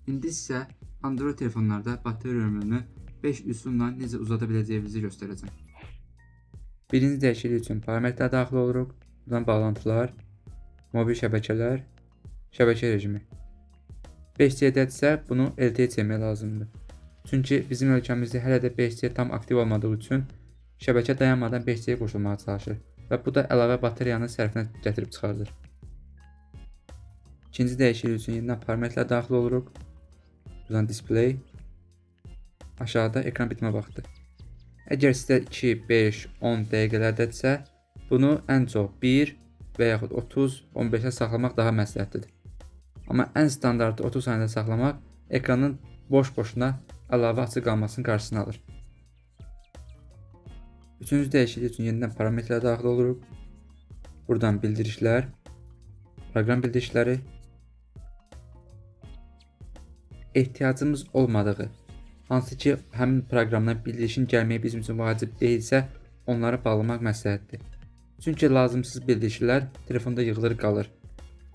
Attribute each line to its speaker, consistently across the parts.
Speaker 1: İndi isə Android telefonlarda batarya ömrünü 5 üsulla necə uzada biləcəyimizi göstərəcəm. Birinci dəyişiklik üçün parametrlər daxil oluruq. Buradan bağlantılar, mobil şəbəkələr, şəbəkə rejimi. 5G-dədirsə bunu LTE çəkmək lazımdır. Çünki bizim ölkəmizdə hələ də 5G tam aktiv olmadığı üçün şəbəkə dayanmadan 5G-yə qoşulmağa çalışır və bu da əlavə bateriyanın sərfinə gətirib çıxardır. İkinci dəyişiklik üçün yenidən parametrlər daxil oluruq. Buradan display. Aşağıda ekran bitmə vaxtı. Əgər sizdə 2, 5, 10 dəqiqələrdədirsə, bunu ən çox 1 və yaxud 30, 15-ə saxlamaq daha məsləhətlidir. Amma ən standartı 30 saniyədə saxlamaq ekranın boş-boşuna əlavə açıq qalmasının qarşısını alır. Üçüncü dəyişiklik üçün yenidən parametrlər daxil oluruq. Buradan bildirişlər, proqram bildirişləri, ehtiyacımız olmadığı, hansı ki həmin proqramdan bildirişin gəlməyi bizim üçün vacib deyilsə, onları bağlamaq məsləhətdir. Çünki lazımsız bildirişlər telefonda yığılır qalır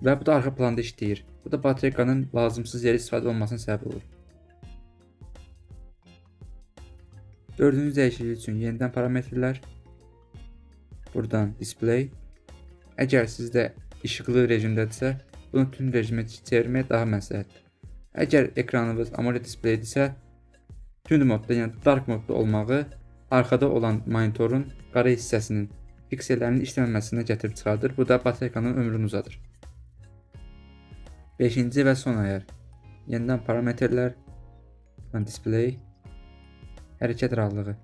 Speaker 1: və bu da arxa planda işləyir. Bu da bateriyanın lazımsız yerə istifadə olmasına səbəb olur. Dördüncü dəyişiklik üçün yenidən parametrlər, buradan display. Əgər sizdə işıqlı rejimdədirsə, bunu tüm rejimə çevirmək daha məsləhətdir. Əgər ekranınız AMOLED displaydirsə, tünd modda, yəni dark modda olmağı arxada olan monitorun qara hissəsinin piksellərinin işləməməsinə gətirib çıxardır. Bu da bateriyanın ömrünü uzadır. 5-ci və son ayar. Yenidən parametrlər, display, hərəkət rahatlığı.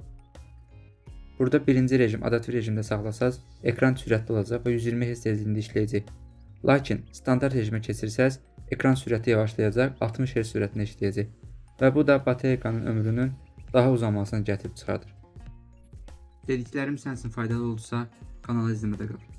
Speaker 1: Burada birinci rejim adaptiv rejimdə saxlasaz, ekran sürətli olacaq və 120 Hz tezliyində işləyəcək. Lakin standart rejimə keçirsəz, ekran sürəti yavaşlayacaq, 60 Hz sürətində işləyəcək və bu da bateriyanın ömrünün daha uzamasını gətirib çıxardır. Dediklərim sənin üçün faydalı oldusa, kanalı izləmədə qal.